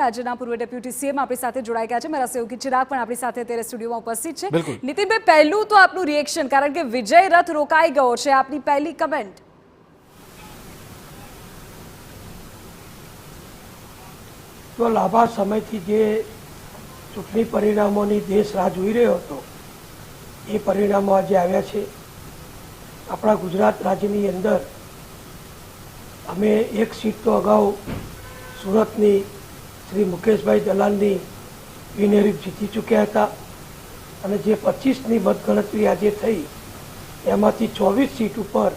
રાજ્યના પૂર્વ deputy CM આપણી સાથે જોડાઈ ગયા છે. મારા સહયોગી ચિરાગ પણ આપણી સાથે અત્યારે સ્ટુડિયોમાં ઉપસ્થિત છે. નીતિનભાઈ, પહેલું તો આપનું રિએક્શન, કારણ કે વિજય રથ રોકાઈ ગયો છે, આપની પહેલી કમેન્ટ. તો લાંબા સમયથી જે ચૂંટણી પરિણામોની દેશ રાહ જોઈ રહ્યો હતો એ પરિણામો આજે આવ્યા છે. આપણા ગુજરાત રાજ્યની અંદર અમે એક સીટ તો અગાઉ સુરતની શ્રી મુકેશભાઈ દલાલની બિનહરીફ જીતી ચૂક્યા હતા અને જે 25ની મતગણતરી આજે થઈ એમાંથી 24 સીટ ઉપર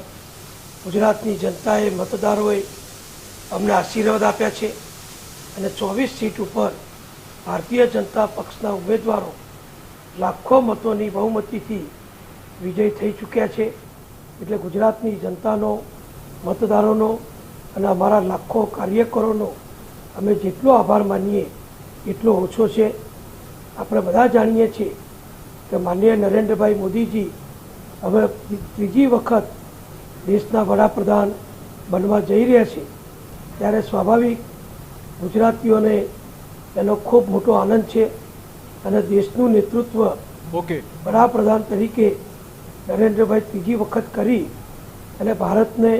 ગુજરાતની જનતાએ મતદારોએ અમને આશીર્વાદ આપ્યા છે અને 24 સીટ ઉપર ભારતીય જનતા પક્ષના ઉમેદવારો લાખો મતોની બહુમતીથી વિજય થઈ ચૂક્યા છે. એટલે ગુજરાતની જનતાનો, મતદારોનો અને અમારા લાખો કાર્યકરોનો અમે જેટલો આભાર માનીએ એટલો ઓછો છે. આપણે બધા જાણીએ છીએ કે માનનીય નરેન્દ્રભાઈ મોદીજી હવે ત્રીજી વખત દેશના વડાપ્રધાન બનવા જઈ રહ્યા છે, ત્યારે સ્વાભાવિક ગુજરાતીઓને એનો ખૂબ મોટો આનંદ છે અને દેશનું નેતૃત્વ વડાપ્રધાન તરીકે નરેન્દ્રભાઈ ત્રીજી વખત કરી અને ભારતને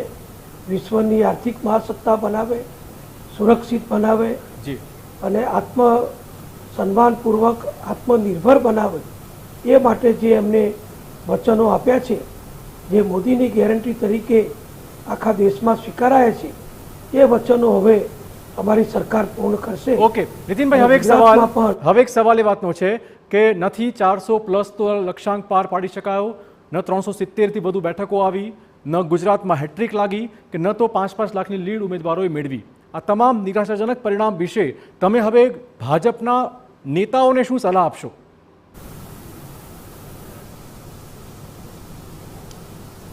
વિશ્વની આર્થિક મહાસત્તા બનાવે, સુરક્ષિત બનાવે અને સન્માનપૂર્વક આત્મનિર્ભર બનાવે, એ માટે જે એમને વચનો આપ્યા છે, જે મોદીની ગેરંટી તરીકે આખા દેશમાં સ્વીકારાયા છે, એ વચનો હવે અમારી સરકાર પૂર્ણ કરશે. ઓકે નીતિનભાઈ, હવે એક સવાલ એ વાતનો છે કે નથી 400+ તો લક્ષ્યાંક પાર પાડી શકાયો, ન 370થી વધુ બેઠકો આવી, ન ગુજરાતમાં હેટ્રિક લાગી કે ન તો 5-5 લાખની લીડ ઉમેદવારોએ મેળવી. આ તમામ નિરાશાજનક પરિણામ વિશે તમે હવે ભાજપના નેતાઓને શું સલાહ આપશો?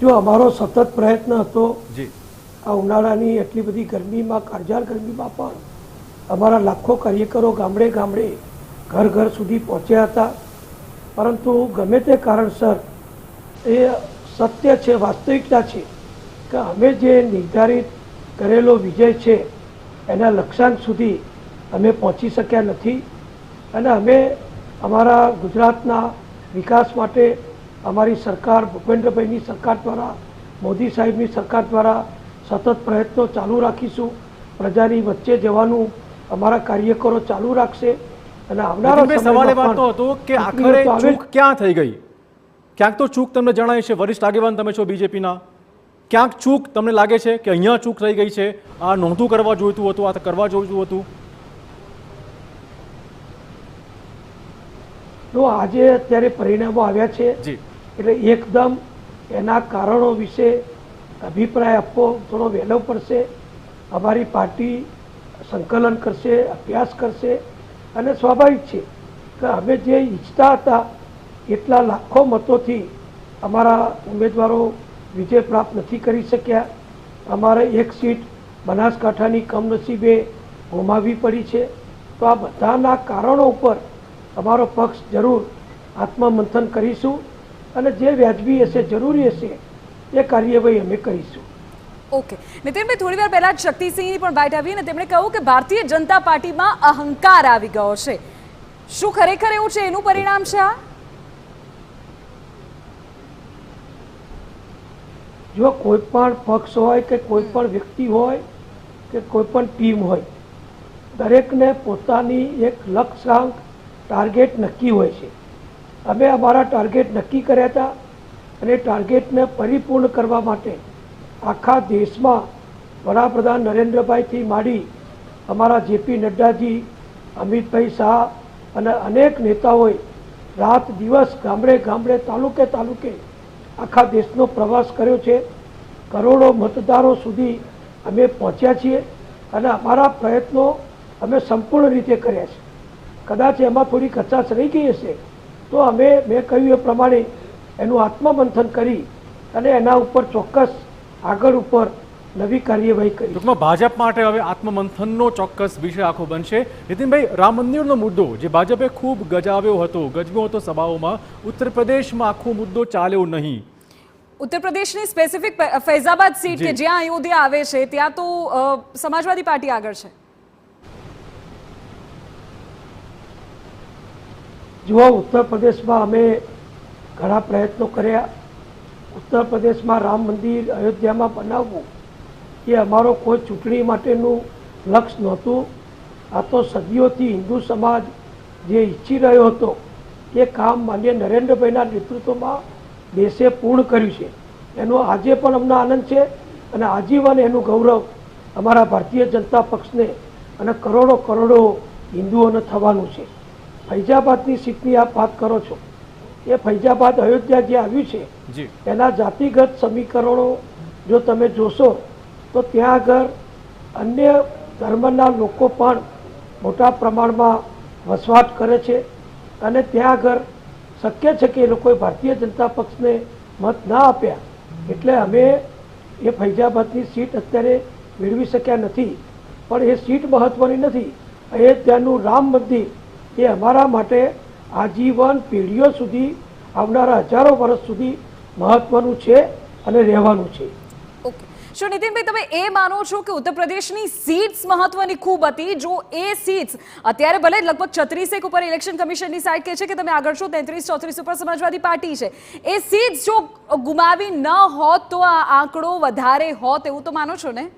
જો અમારો સતત પ્રયત્ન હતો, આ ઉનાળાની એટલી બધી ગરમીમાં, કાળઝાળ ગરમીમાં પણ અમારા લાખો કાર્યકરો ગામડે ગામડે, ઘર ઘર સુધી પહોંચ્યા હતા. પરંતુ ગમે તે કારણસર એ સત્ય છે, વાસ્તવિકતા છે કે અમે જે નિર્ધારિત કરેલો વિજય છે એના લક્ષ્યાંક સુધી અમે પહોંચી શક્યા નથી અને અમે અમારા ગુજરાતના વિકાસ માટે અમારી સરકાર, ભૂપેન્દ્રભાઈની સરકાર દ્વારા, મોદી સાહેબની સરકાર દ્વારા સતત પ્રયત્નો ચાલુ રાખીશું. પ્રજાની વચ્ચે જવાનું અમારા કાર્યકરો ચાલુ રાખશે અને આવનારા સવાલ એ વાતનો હતો કે આખરે ચૂક ક્યાં થઈ ગઈ? ક્યાંક તો ચૂક તમને જણાય છે, વરિષ્ઠ આગેવાન તમે છો બીજેપીના, ક્યાંક ચૂક તમને લાગે છે કે અહીંયા ચૂક થઈ ગઈ છે, આ નોંધું કરવા જોઈતું હતું, આ કરવા જોઈતું હતું? તો આજે અત્યારે પરિણામો આવ્યા છે એટલે એકદમ એના કારણો વિશે અભિપ્રાય આપવો થોડો વહેલો પડશે. અમારી પાર્ટી સંકલન કરશે, અભ્યાસ કરશે અને સ્વાભાવિક છે કે અમે જે ઈચ્છતા હતા એટલા લાખો મતોથી અમારા ઉમેદવારો વિજય પ્રાપ્ત નથી કરી શક્યા. અમારે એક સીટ બનાસકાંઠાની કમનસીબે ગુમાવવી પડી છે. તો આ બધાના કારણો ઉપર અમારો પક્ષ જરૂર આત્મમંથન કરીશું અને જે વ્યાજબી હશે, જરૂરી હશે, એ કાર્યવાહી અમે કરીશું. ઓકે નીતિનભાઈ, થોડી વાર પહેલા શક્તિસિંહની પણ બાઇટ આવી અને તેમણે કહ્યું કે ભારતીય જનતા પાર્ટીમાં અહંકાર આવી ગયો છે. શું ખરેખર એવું છે? એનું પરિણામ છે આ? જો કોઈ પણ પક્ષ હોય કે કોઈ પણ વ્યક્તિ હોય કે કોઈ પણ ટીમ હોય, દરેકને પોતાની એક લક્ષ્યાંક, ટાર્ગેટ નક્કી હોય છે. અમે અમારા ટાર્ગેટ નક્કી કર્યા હતા અને ટાર્ગેટને પરિપૂર્ણ કરવા માટે આખા દેશમાં વડાપ્રધાન નરેન્દ્રભાઈથી માંડી અમારા જેપી નડ્ડાજી, અમિતભાઈ શાહ અને અનેક નેતાઓએ રાત દિવસ ગામડે ગામડે, તાલુકે તાલુકે આખા દેશનો પ્રવાસ કર્યો છે. કરોડો મતદારો સુધી અમે પહોંચ્યા છીએ અને અમારા પ્રયત્નો અમે સંપૂર્ણ રીતે કર્યા છે. કદાચ એમાં થોડી કચાશ રહી ગઈ હશે તો મેં કહ્યું એ પ્રમાણે એનું આત્મમંથન કરી અને એના ઉપર ચોક્કસ આગળ ઉપર નવી કાર્યવાહી કરી. ટૂંકમાં ભાજપ માટે હવે આત્મમંથનનો ચોક્કસ વિષય આખો બનશે. નીતિનભાઈ, રામ મંદિરનો મુદ્દો જે ભાજપે ખૂબ ગજાવ્યો હતો, ગજવ્યો હતો સભાઓમાં, ઉત્તર પ્રદેશમાં આખો મુદ્દો ચાલ્યો નહીં. ઉત્તર પ્રદેશની સ્પેસિફિક ફૈઝાબાદ સીટ કે જ્યાં અયોધ્યા આવે છે ત્યાં તો સમાજવાદી પાર્ટી આગળ છે. જુઓ, ઉત્તર પ્રદેશમાં અમે ઘણા પ્રયત્નો કર્યા. ઉત્તર પ્રદેશમાં રામ મંદિર અયોધ્યામાં બનાવવું એ અમારો કોઈ ચૂંટણી માટેનું લક્ષ્ય નહોતું. આ તો સદીઓથી હિન્દુ સમાજ જે ઈચ્છી રહ્યો હતો એ કામ માન્ય નરેન્દ્રભાઈના નેતૃત્વમાં દેશે પૂર્ણ કર્યું છે. એનો આજે પણ અમને આનંદ છે અને આજીવન એનું ગૌરવ અમારા ભારતીય જનતા પક્ષને અને કરોડો કરોડો હિન્દુઓને થવાનું છે. ફૈજાબાદની સીટની આપ વાત કરો છો, એ ફૈજાબાદ અયોધ્યા જે આવ્યું છે એના જાતિગત સમીકરણો જો તમે જોશો તો ત્યાં આગળ અન્ય ધર્મના લોકો પણ મોટા પ્રમાણમાં વસવાટ કરે છે અને ત્યાં આગળ શક્ય છે કે એ લોકોએ ભારતીય જનતા પક્ષને મત ના આપ્યા એટલે અમે એ ફૈજાબાદની સીટ અત્યારે મેળવી શક્યા નથી. પણ એ સીટ મહત્ત્વની નથી. અયોધ્યાનું રામ મંદિર એ અમારા માટે આજીવન પેઢીઓ સુધી આવનારા હજારો વર્ષ સુધી મહત્ત્વનું છે અને રહેવાનું છે. ઓકે, શું નીતિનભાઈ તમે એ માનો છો કે ઉત્તર પ્રદેશની સીટ્સ મહત્વની ખૂબ હતી? જો એ સીટ્સ અત્યારે ભલે લગભગ 36 ઉપર ઇલેક્શન કમિશનની સાઇડ કહે છે કે તમે આગળ છો, 33-34 ઉપર સમાજવાદી પાર્ટી છે, એ સીટ્સ જો ગુમાવી ન હોત તો આ આંકડો વધારે હોત એવું તો માનો છો ને?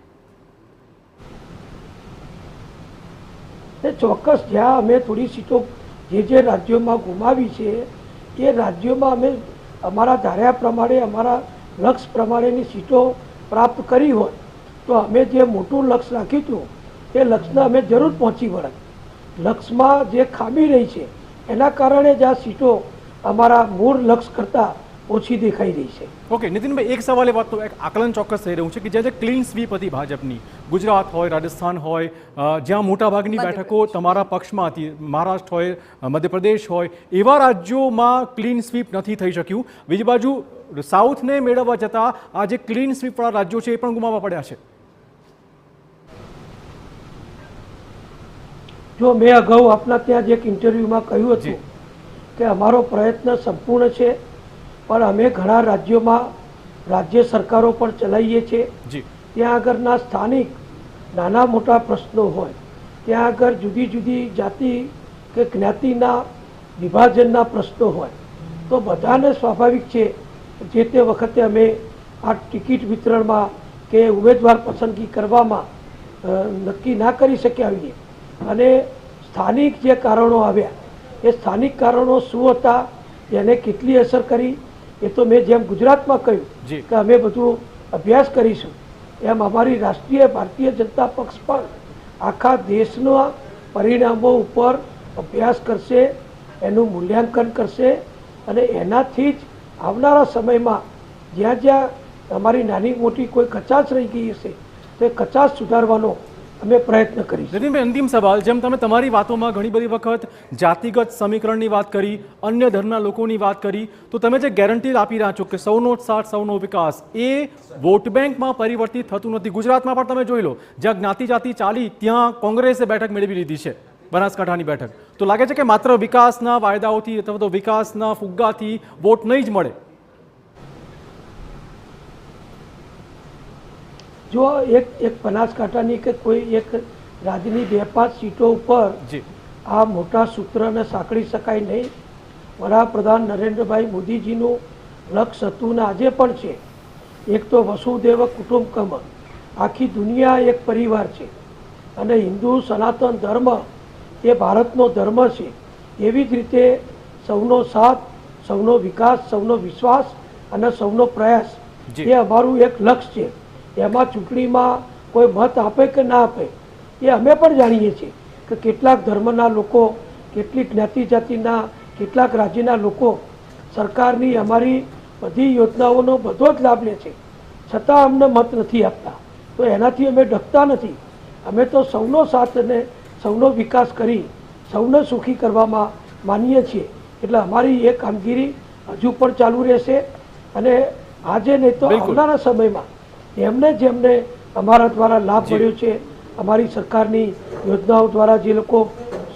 ચોક્કસ. જ્યાં અમે થોડી સીટો જે રાજ્યોમાં ગુમાવી છે એ રાજ્યોમાં અમે અમારા ધાર્યા પ્રમાણે અમારા લક્ષ્ય પ્રમાણેની સીટો પ્રાપ્ત કરી હોય તો અમે જે મોટું લક્ષ્ય રાખ્યું હતું એ લક્ષ્યને અમે જરૂર પહોંચી વળત. લક્ષ્યમાં જે ખામી રહી છે એના કારણે જ આ સીટો અમારા મૂળ લક્ષ્ય કરતાં ઓછી દેખાઈ રહી છે. ઓકે નીતિનભાઈ, એક સવાલ એ વાતનું એક આકલન ચોક્કસ થઈ રહ્યું છે કે જે ક્લીન સ્વીપ હતી ભાજપની, ગુજરાત હોય, રાજસ્થાન હોય, જ્યાં મોટાભાગની બેઠકો તમારા પક્ષમાં હતી, મહારાષ્ટ્ર હોય, મધ્યપ્રદેશ હોય, એવા રાજ્યોમાં ક્લીન સ્વીપ નથી થઈ શક્યું. બીજી બાજુ સાઉથને મેળવવા જતાં આ જે ક્લીન સ્વીપવાળા રાજ્યો છે એ પણ ગુમાવવા પડ્યા છે. જો મેં અગાઉ આપના ત્યાં જે એક ઇન્ટરવ્યુમાં કહ્યું હતું કે અમારો પ્રયત્ન સંપૂર્ણ છે પણ અમે ઘણા રાજ્યોમાં રાજ્ય સરકારો પણ ચલાવીએ છીએ. ત્યાં આગળના સ્થાનિક નાના મોટા પ્રશ્નો હોય, ત્યાં આગળ જુદી જુદી જાતિ કે જ્ઞાતિના વિભાજનના પ્રશ્નો હોય તો બધાને સ્વાભાવિક છે જે તે વખતે અમે આ ટિકિટ વિતરણમાં કે ઉમેદવાર પસંદગી કરવામાં નક્કી ના કરી શક્યા હોઈએ. અને સ્થાનિક જે કારણો આવ્યા એ સ્થાનિક કારણો શું હતા, એને કેટલી અસર કરી, એ તો મેં જેમ ગુજરાતમાં કહ્યું કે અમે બધું અભ્યાસ કરીશું એમ અમારી રાષ્ટ્રીય ભારતીય જનતા પક્ષ પણ આખા દેશના પરિણામો ઉપર અભ્યાસ કરશે, એનું મૂલ્યાંકન કરશે અને એનાથી જ આવનારા સમયમાં જ્યાં જ્યાં અમારી નાની મોટી કોઈ કચાશ રહી ગઈ હશે તો એ કચાશ સુધારવાનો અમે પ્રયત્ન કરીશું. નીતિનભાઈ, અંતિમ સવાલ, જેમ તમે તમારી વાતોમાં ઘણી બધી વખત જાતિગત સમીકરણની વાત કરી, અન્ય ધર્મના લોકોની વાત કરી, તો તમે જે ગેરંટી આપી રહ્યા છો કે સૌનો સાથ સૌનો વિકાસ, એ વોટ બેંકમાં પરિવર્તિત થતું નથી. ગુજરાતમાં પણ તમે જોઈ લો, જ્યાં જ્ઞાતિ જાતિ ચાલી ત્યાં કોંગ્રેસે બેઠક મેળવી લીધી છે, બનાસકાંઠાની બેઠક. તો લાગે છે કે માત્ર વિકાસના વાયદાઓથી અથવા તો વિકાસના ફુગ્ગાથી વોટ નહીં જ મળે. જો એક બનાસકાંઠાની કે કોઈ એક રાજ્યની 2-5 સીટો ઉપર આ મોટા સૂત્રને સાંકળી શકાય નહીં. વડાપ્રધાન નરેન્દ્રભાઈ મોદીજીનું લક્ષ્ય હતું ને આજે પણ છે, એક તો વસુદેવ કુટુંબકમ, આખી દુનિયા એક પરિવાર છે અને હિન્દુ સનાતન ધર્મ એ ભારતનો ધર્મ છે. એવી જ રીતે સૌનો સાથ, સૌનો વિકાસ, સૌનો વિશ્વાસ અને સૌનો પ્રયાસ એ અમારું એક લક્ષ્ય છે. એમાં ચૂંટણીમાં કોઈ મત આપે કે ના આપે એ અમે પણ જાણીએ છીએ કે કેટલાક ધર્મના લોકો, કેટલીક જ્ઞાતિ જાતિના, કેટલાક રાજ્યના લોકો સરકારની અમારી બધી યોજનાઓનો બધો જ લાભ લે છે છતાં અમને મત નથી આપતા. તો એનાથી અમે ડરતા નથી. અમે તો સૌનો સાથ અને સૌનો વિકાસ કરી સૌને સુખી કરવામાં માનીએ છીએ. એટલે અમારી એ કામગીરી હજુ પણ ચાલુ રહેશે અને આજે નહીં તો આવનારા સમયમાં જેમને અમારા દ્વારા લાભ મળ્યો છે, અમારી સરકારની યોજનાઓ દ્વારા જે લોકો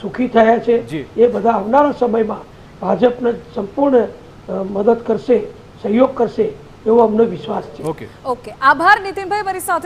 સુખી થયા છે એ બધા આવનારા સમયમાં ભાજપને સંપૂર્ણ મદદ કરશે, સહયોગ કરશે એવો અમને વિશ્વાસ છે. ઓકે, આભાર નીતિનભાઈ મારી સાથે